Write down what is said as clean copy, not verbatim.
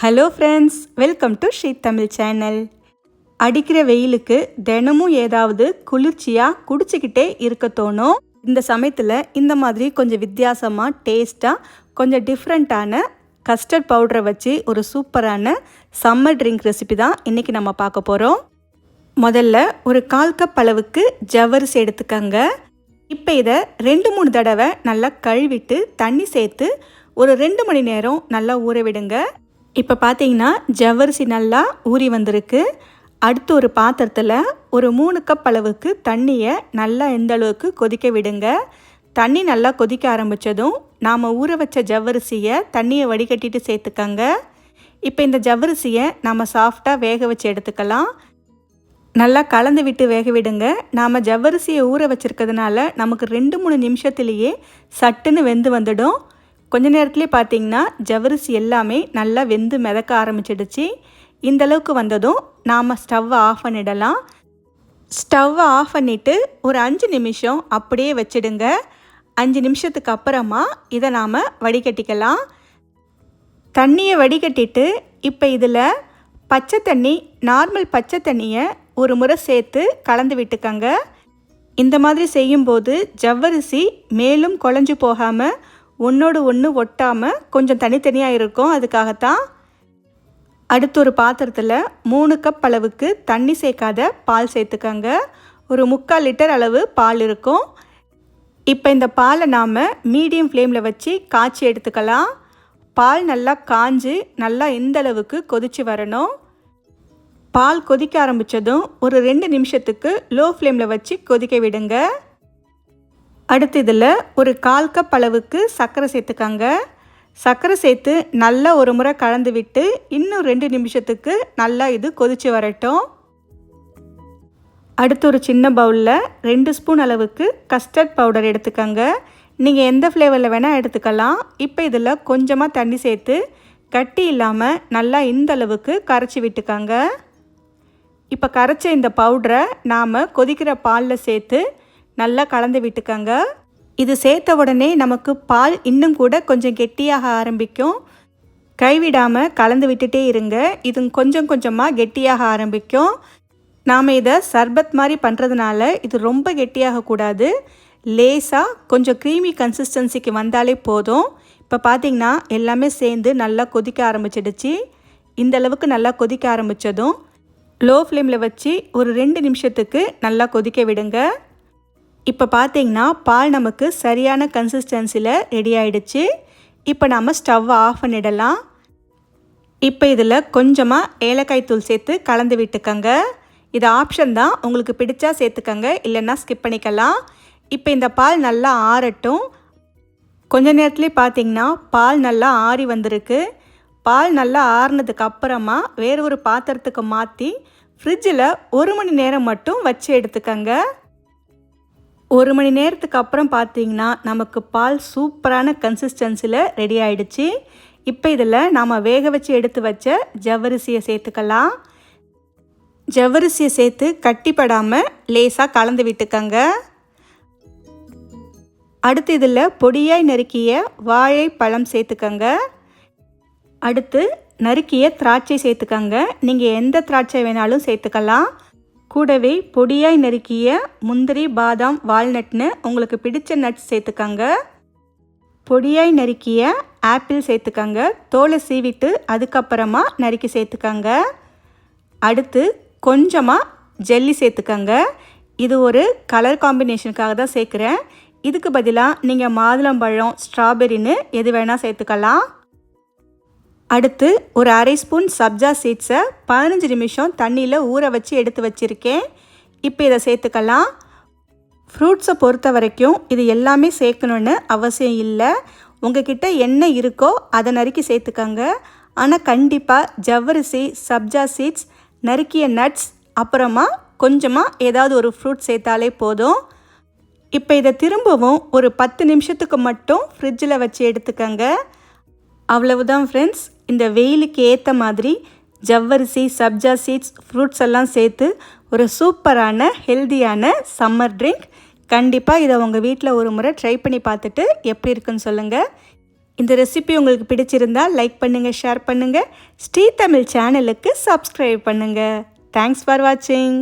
Hello friends, welcome to Sri Tamil channel. அடிக்கிற வெயிலுக்கு தினமும் ஏதாவது குளிர்ச்சியாக குடிச்சிக்கிட்டே இருக்க தோணும். இந்த சமயத்தில் இந்த மாதிரி கொஞ்சம் வித்தியாசமாக டேஸ்ட்டாக கொஞ்சம் டிஃப்ரெண்ட்டான கஸ்டர்ட் பவுடரை வச்சு ஒரு சூப்பரான சம்மர் ட்ரிங்க் ரெசிபி தான் இன்றைக்கி நம்ம பார்க்க போகிறோம். முதல்ல ஒரு 1/4 கப் அளவுக்கு ஜவ்வரிசி எடுத்துக்கங்க. இப்போ இதை 2-3 தடவை நல்லா கழுவிட்டு தண்ணி சேர்த்து ஒரு 2 மணி நேரம் நல்லா ஊற விடுங்க. இப்போ பார்த்தீங்கன்னா ஜவ்வரிசி நல்லா ஊறி வந்திருக்கு. அடுத்து ஒரு பாத்திரத்தில் ஒரு 3 கப் அளவுக்கு தண்ணியை நல்லா எந்த அளவுக்கு கொதிக்க விடுங்க. தண்ணி நல்லா கொதிக்க ஆரம்பித்ததும் நாம் ஊற வச்ச ஜவ்வரிசியை தண்ணியை வடிகட்டிட்டு சேர்த்துக்கங்க. இப்போ இந்த ஜவ்வரிசியை நாம் சாஃப்டாக வேக வச்சு எடுத்துக்கலாம். நல்லா கலந்து விட்டு வேக விடுங்க. நாம் ஜவ்வரிசியை ஊற வச்சுருக்கிறதுனால நமக்கு 2-3 நிமிஷத்துலேயே சட்டுன்னு வெந்து வந்துடும். கொஞ்ச நேரத்துலேயே பார்த்தீங்கன்னா ஜவ்வரிசி எல்லாமே நல்லா வெந்து மிதக்க ஆரம்பிச்சிடுச்சு. இந்தளவுக்கு வந்ததும் நாம் ஸ்டவ்வை ஆஃப் பண்ணிடலாம். ஸ்டவ்வை ஆஃப் பண்ணிவிட்டு ஒரு 5 நிமிஷம் அப்படியே வச்சிடுங்க. 5 நிமிஷத்துக்கு அப்புறமா இதை நாம் வடிகட்டிக்கலாம். தண்ணியை வடிகட்டிட்டு இப்போ இதில் பச்சை தண்ணி, நார்மல் பச்சை தண்ணியை ஒரு முறை சேர்த்து கலந்து விட்டுக்கங்க. இந்த மாதிரி செய்யும்போது ஜவ்வரிசி மேலும் குழஞ்சி போகாமல் ஒன்றோடு ஒன்று ஒட்டாமல் கொஞ்சம் தனித்தனியாக இருக்கும். அதுக்காகத்தான். அடுத்து ஒரு பாத்திரத்தில் 3 கப் அளவுக்கு தண்ணி சேர்க்காத பால் சேர்த்துக்கங்க. ஒரு 3/4 லிட்டர் அளவு பால் இருக்கும். இப்போ இந்த பாலை நாம் மீடியம் ஃப்ளேமில் வச்சு காய்ச்சி எடுத்துக்கலாம். பால் நல்லா காய்ஞ்சி நல்லா இந்த அளவுக்கு கொதித்து வரணும். பால் கொதிக்க ஆரம்பித்ததும் ஒரு 2 நிமிஷத்துக்கு லோ ஃப்ளேமில் வச்சு கொதிக்க விடுங்க. அடுத்து இதில் ஒரு 1/4 கப் அளவுக்கு சர்க்கரை சேர்த்துக்கங்க. சர்க்கரை சேர்த்து நல்லா ஒரு முறை கலந்து விட்டு இன்னும் 2 நிமிஷத்துக்கு நல்லா இது கொதித்து வரட்டும். அடுத்து ஒரு சின்ன பவுலில் 2 ஸ்பூன் அளவுக்கு கஸ்டர்ட் பவுடர் எடுத்துக்கங்க. நீங்கள் எந்த ஃப்ளேவரில் வேணால் எடுத்துக்கலாம். இப்போ இதில் கொஞ்சமாக தண்ணி சேர்த்து கட்டி இல்லாமல் நல்லா இந்த அளவுக்கு கரைச்சி விட்டுக்கங்க. இப்போ கரைச்ச இந்த பவுடரை நாம் கொதிக்கிற பாலில் சேர்த்து நல்லா கலந்து விட்டுக்கங்க. இது சேர்த்த உடனே நமக்கு பால் இன்னும் கூட கொஞ்சம் கெட்டியாக ஆரம்பிக்கும். கைவிடாமல் கலந்து விட்டுட்டே இருங்க. இது கொஞ்சம் கொஞ்சமாக கெட்டியாக ஆரம்பிக்கும். நாம் இதை சர்பத் மாதிரி பண்ணுறதுனால இது ரொம்ப கெட்டியாகக்கூடாது. லேசாக கொஞ்சம் க்ரீமி கன்சிஸ்டன்சிக்கு வந்தாலே போதும். இப்போ பார்த்திங்கன்னா எல்லாமே சேர்ந்து நல்லா கொதிக்க ஆரம்பிச்சிடுச்சு. இந்த அளவுக்கு நல்லா கொதிக்க ஆரம்பித்ததும் லோ ஃப்ளேமில் வச்சு ஒரு 2 நிமிஷத்துக்கு நல்லா கொதிக்க விடுங்க. இப்போ பார்த்தீங்கன்னா பால் நமக்கு சரியான கன்சிஸ்டன்சியில் ரெடி ஆகிடுச்சு. இப்போ நாம் ஸ்டவ்வை ஆஃப் பண்ணிடலாம். இப்போ இதில் கொஞ்சமாக ஏலக்காய் தூள் சேர்த்து கலந்து விட்டுக்கங்க. இது ஆப்ஷன் தான், உங்களுக்கு பிடிச்சா சேர்த்துக்கங்க, இல்லைன்னா ஸ்கிப் பண்ணிக்கலாம். இப்போ இந்த பால் நல்லா ஆறட்டும். கொஞ்ச நேரத்துலேயே பார்த்தீங்கன்னா பால் நல்லா ஆறி வந்திருக்கு. பால் நல்லா ஆறினதுக்கு அப்புறமா வேறு ஒரு பாத்திரத்துக்கு மாற்றி ஃப்ரிட்ஜில் 1 மணி நேரம் மட்டும் வச்சு எடுத்துக்கங்க. 1 மணி நேரத்துக்கு அப்புறம் பார்த்தீங்கன்னா நமக்கு பால் சூப்பரான கன்சிஸ்டன்சியில் ரெடி ஆகிடுச்சு. இப்போ இதில் நாம் வேக வச்சு எடுத்து வச்ச ஜவ்வரிசியை சேர்த்துக்கலாம். ஜவ்வரிசியை சேர்த்து கட்டிப்படாமல் லேசாக கலந்து விட்டுக்கங்க. அடுத்து இதில் பொடியாய் நறுக்கிய வாழைப்பழம் சேர்த்துக்கங்க. அடுத்து நறுக்கிய திராட்சை சேர்த்துக்கங்க. நீங்கள் எந்த திராட்சை வேணாலும் சேர்த்துக்கலாம். கூடவே பொடியாய் நறுக்கிய முந்திரி, பாதாம், வால்நட்னு உங்களுக்கு பிடிச்ச நட்ஸ் சேர்த்துக்கங்க. பொடியாய் நறுக்கிய ஆப்பிள் சேர்த்துக்கங்க. தோலை சீவிட்டு அதுக்கப்புறமா நறுக்கி சேர்த்துக்கங்க. அடுத்து கொஞ்சமாக ஜெல்லி சேர்த்துக்கங்க. இது ஒரு கலர் காம்பினேஷனுக்காக தான் சேர்க்குறேன். இதுக்கு பதிலாக நீங்கள் மாதுளம்பழம், ஸ்ட்ராபெரின்னு எது வேணால் சேர்த்துக்கலாம். அடுத்து ஒரு 1/2 ஸ்பூன் சப்ஜா சீட்ஸை 15 நிமிஷம் தண்ணியில் ஊற வச்சு எடுத்து வச்சுருக்கேன். இப்போ இதை சேர்த்துக்கலாம். ஃப்ரூட்ஸை பொறுத்த வரைக்கும் இது எல்லாமே சேர்க்கணுன்னு அவசியம் இல்லை. உங்ககிட்ட என்ன இருக்கோ அதை நறுக்கி சேர்த்துக்கங்க. ஆனால் கண்டிப்பாக ஜவ்வரிசி, சப்ஜா சீட்ஸ், நறுக்கிய நட்ஸ், அப்புறமா கொஞ்சமாக ஏதாவது ஒரு ஃப்ரூட் சேர்த்தாலே போதும். இப்போ இதை திரும்பவும் ஒரு 10 நிமிஷத்துக்கு மட்டும் ஃப்ரிட்ஜில் வச்சு எடுத்துக்கங்க. அவ்வளவுதான் ஃப்ரெண்ட்ஸ். இந்த வெயிலுக்கு ஏற்ற மாதிரி ஜவ்வரிசி, சப்ஜா சீட்ஸ், ஃப்ரூட்ஸ் எல்லாம் சேர்த்து ஒரு சூப்பரான ஹெல்தியான சம்மர் ட்ரிங்க். கண்டிப்பாக இதை உங்கள் வீட்டில் ஒரு முறை ட்ரை பண்ணி பார்த்துட்டு எப்படி இருக்குன்னு சொல்லுங்கள். இந்த ரெசிபி உங்களுக்கு பிடிச்சிருந்தா லைக் பண்ணுங்கள், ஷேர் பண்ணுங்கள். ஸ்ரீ தமிழ் சேனலுக்கு சப்ஸ்கிரைப் பண்ணுங்கள். தேங்க்ஸ் ஃபார் வாட்சிங்.